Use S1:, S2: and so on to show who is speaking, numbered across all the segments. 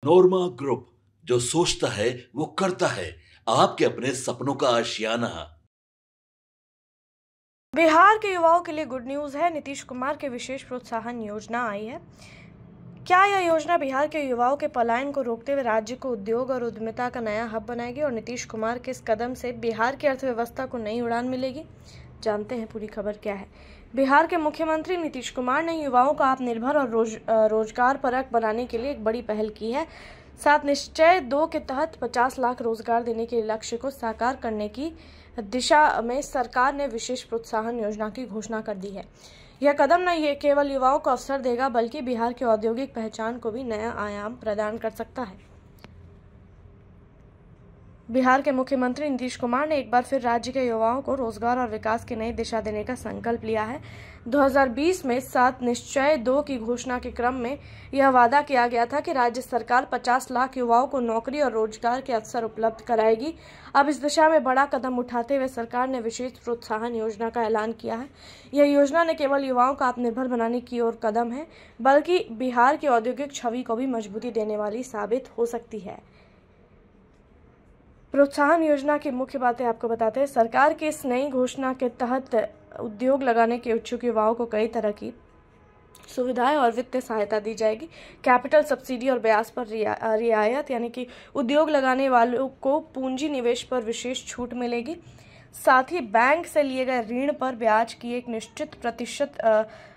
S1: नोरमा group, जो सोचता है वो करता है। आपके अपने सपनों का आशियाना।
S2: बिहार के युवाओं के लिए गुड न्यूज है। नीतीश कुमार की विशेष प्रोत्साहन योजना आई है। क्या यह योजना बिहार के युवाओं के पलायन को रोकते हुए राज्य को उद्योग और उद्यमिता का नया हब बनाएगी और नीतीश कुमार के इस कदम से बिहार की अर्थव्यवस्था को नई उड़ान मिलेगी? जानते हैं पूरी खबर क्या है। बिहार के मुख्यमंत्री नीतीश कुमार ने युवाओं को आत्मनिर्भर और रोजगार परक बनाने के लिए एक बड़ी पहल की है। साथ निश्चय 2 के तहत 50 लाख रोजगार देने के लक्ष्य को साकार करने की दिशा में सरकार ने विशेष प्रोत्साहन योजना की घोषणा कर दी है। यह कदम न ये केवल युवाओं को अवसर देगा बल्कि बिहार की औद्योगिक पहचान को भी नया आयाम प्रदान कर सकता है। बिहार के मुख्यमंत्री नीतीश कुमार ने एक बार फिर राज्य के युवाओं को रोजगार और विकास की नई दिशा देने का संकल्प लिया है। 2020 में 7 निश्चय 2 की घोषणा के क्रम में यह वादा किया गया था कि राज्य सरकार 50 लाख युवाओं को नौकरी और रोजगार के अवसर उपलब्ध कराएगी। अब इस दिशा में बड़ा कदम उठाते हुए सरकार ने विशेष प्रोत्साहन योजना का ऐलान किया है। यह योजना न केवल युवाओं को आत्मनिर्भर बनाने की ओर कदम है, बल्कि बिहार की औद्योगिक छवि को भी मजबूती देने वाली साबित हो सकती है। प्रोत्साहन योजना की मुख्य बातें आपको बताते हैं। सरकार की इस नई घोषणा के तहत उद्योग लगाने के इच्छुक युवाओं को कई तरह की सुविधाएं और वित्तीय सहायता दी जाएगी। कैपिटल सब्सिडी और ब्याज पर रियायत, यानी कि उद्योग लगाने वालों को पूंजी निवेश पर विशेष छूट मिलेगी। साथ ही बैंक से लिए गए ऋण पर ब्याज की एक निश्चित प्रतिशत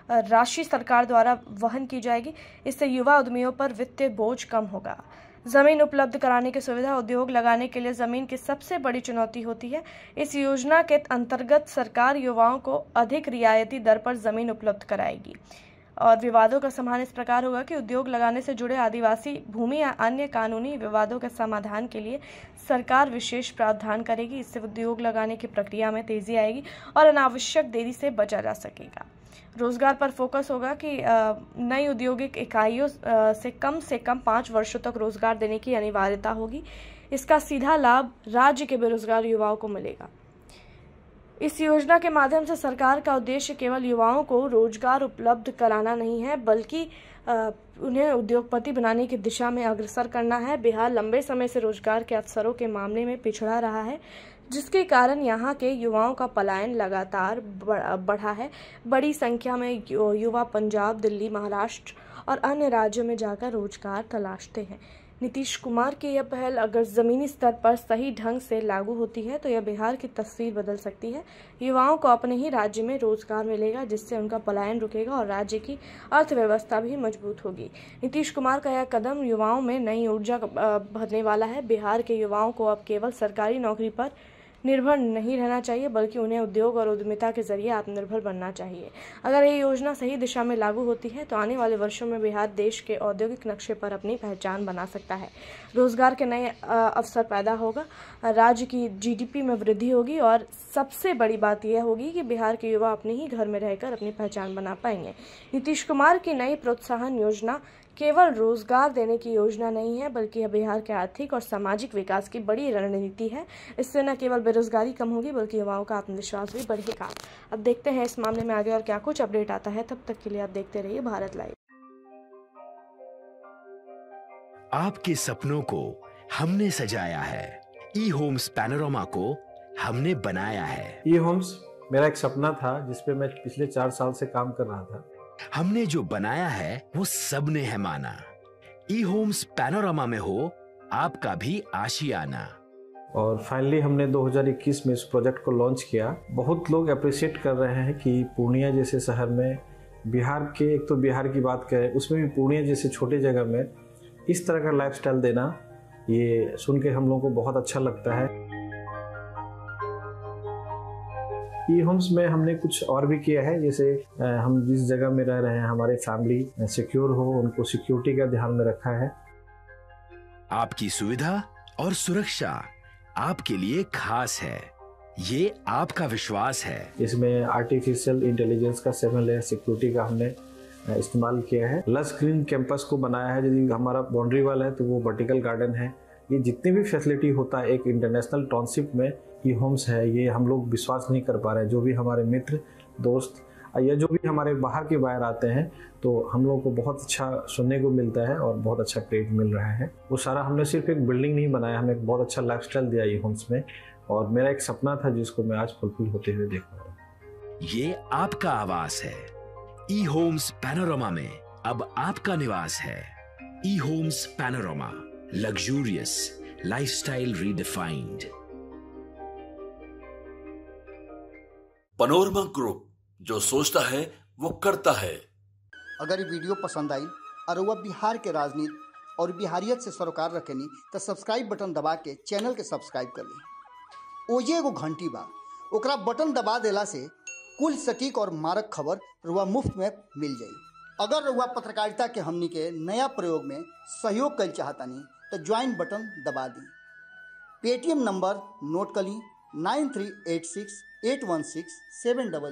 S2: राशि सरकार द्वारा वहन की जाएगी। इससे युवा उद्यमियों पर वित्तीय बोझ कम होगा। जमीन उपलब्ध कराने की सुविधा। उद्योग लगाने के लिए जमीन की सबसे बड़ी चुनौती होती है। इस योजना के अंतर्गत सरकार युवाओं को अधिक रियायती दर पर जमीन उपलब्ध कराएगी। और विवादों का समाधान इस प्रकार होगा कि उद्योग लगाने से जुड़े आदिवासी भूमि या अन्य कानूनी विवादों के समाधान के लिए सरकार विशेष प्रावधान करेगी। इससे उद्योग लगाने की प्रक्रिया में तेजी आएगी और अनावश्यक देरी से बचा जा सकेगा। रोजगार पर फोकस होगा कि नई औद्योगिक इकाइयों से कम 5 वर्षों तक रोजगार देने की अनिवार्यता होगी। इसका सीधा लाभ राज्य के बेरोजगार युवाओं को मिलेगा। इस योजना के माध्यम से सरकार का उद्देश्य केवल युवाओं को रोजगार उपलब्ध कराना नहीं है, बल्कि उन्हें उद्योगपति बनाने की दिशा में अग्रसर करना है। बिहार लंबे समय से रोजगार के अवसरों के मामले में पिछड़ा रहा है, जिसके कारण यहाँ के युवाओं का पलायन लगातार बढ़ा है। बड़ी संख्या में युवा पंजाब, दिल्ली, महाराष्ट्र और अन्य राज्यों में जाकर रोजगार तलाशते हैं। नीतीश कुमार की यह पहल अगर जमीनी स्तर पर सही ढंग से लागू होती है तो यह बिहार की तस्वीर बदल सकती है। युवाओं को अपने ही राज्य में रोजगार मिलेगा, जिससे उनका पलायन रुकेगा और राज्य की अर्थव्यवस्था भी मजबूत होगी। नीतीश कुमार का यह कदम युवाओं में नई ऊर्जा भरने वाला है। बिहार के युवाओं को अब केवल सरकारी नौकरी पर निर्भर नहीं रहना चाहिए, बल्कि उन्हें उद्योग और उद्यमिता के जरिए आत्मनिर्भर बनना चाहिए। अगर ये योजना सही दिशा में लागू होती है तो आने वाले वर्षों में बिहार देश के औद्योगिक नक्शे पर अपनी पहचान बना सकता है। रोजगार के नए अवसर पैदा होगा, राज्य की जीडीपी में वृद्धि होगी और सबसे बड़ी बात यह होगी कि बिहार के युवा अपने ही घर में रहकर अपनी पहचान बना पाएंगे। नीतीश कुमार की नई प्रोत्साहन योजना केवल रोजगार देने की योजना नहीं है, बल्कि यह बिहार के आर्थिक और सामाजिक विकास की बड़ी रणनीति है। इससे न केवल बेरोजगारी कम होगी, बल्कि युवाओं का आत्मविश्वास भी बढ़ेगा। अब देखते हैं इस मामले में आगे और क्या कुछ अपडेट आता है। तब तक के लिए आप देखते रहिए भारत लाइव।
S3: आपके सपनों को हमने सजाया है, ई होम्स पैनोरमा को हमने बनाया है।
S4: ई होम्स मेरा एक सपना था, जिसपे मैं पिछले 4 साल से काम कर रहा था।
S3: हमने जो बनाया है वो सबने है माना। ई होम्स पैनोरमा में हो आपका भी आशियाना।
S4: और फाइनली हमने 2021 में इस प्रोजेक्ट को लॉन्च किया। बहुत लोग अप्रिशिएट कर रहे हैं कि पूर्णिया जैसे शहर में, बिहार के, एक तो बिहार की बात करें उसमें भी पूर्णिया जैसे छोटे जगह में इस तरह का लाइफस्टाइल देना, ये सुन के हम लोगों को बहुत अच्छा लगता है। ई होम्स में हमने कुछ और भी किया है, जैसे हम जिस जगह में रह रहे हैं हमारे फैमिली सिक्योर हो, उनको सिक्योरिटी का ध्यान में रखा है।
S3: आपकी सुविधा और सुरक्षा आपके लिए खास है, ये आपका विश्वास है।
S4: इसमें आर्टिफिशियल इंटेलिजेंस का 7 लेयर सिक्योरिटी का हमने इस्तेमाल किया है। लस ग्रीन कैंपस को बनाया है। यदि हमारा बाउंड्री वाल है तो वो वर्टिकल गार्डन है। ये जितनी भी फैसिलिटी होता है एक इंटरनेशनल टाउनशिप में, ई होम्स है, ये हम लोग विश्वास नहीं कर पा रहे हैं। जो भी हमारे मित्र दोस्त या जो भी हमारे बाहर के बायर आते हैं तो हम लोगों को बहुत अच्छा सुनने को मिलता है और बहुत अच्छा क्रेडिट मिल रहा है। वो सारा हमने सिर्फ एक बिल्डिंग नहीं बनाया, हमें एक बहुत अच्छा लाइफस्टाइल दिया ई होम्स में, और मेरा एक सपना था जिसको मैं आज फुलफिल होते हुए देख रहा हूँ।
S3: ये आपका आवास है। ई होम्स पैनोरमा में अब आपका निवास है। E homes Panorama, luxurious lifestyle redefined.
S1: Panorama group, जो सोचता है वो करता है।
S5: अगर ये वीडियो पसंद आई और वह बिहार के राजनीति और बिहारियत से सरोकार रखेनी तो सब्सक्राइब बटन दबा के चैनल के सब्सक्राइब कर ली। ओजे एगो घंटी बा, ओकरा बटन दबा देला से कुल सटीक और मारक खबर रुआ मुफ्त में मिल जाई। अगर रुआ पत्रकारिता के हमनी के नया प्रयोग में सहयोग कर चाहतानी तो ज्वाइन बटन दबा दी। पेटीएम नंबर नोट कर ली 9386816700।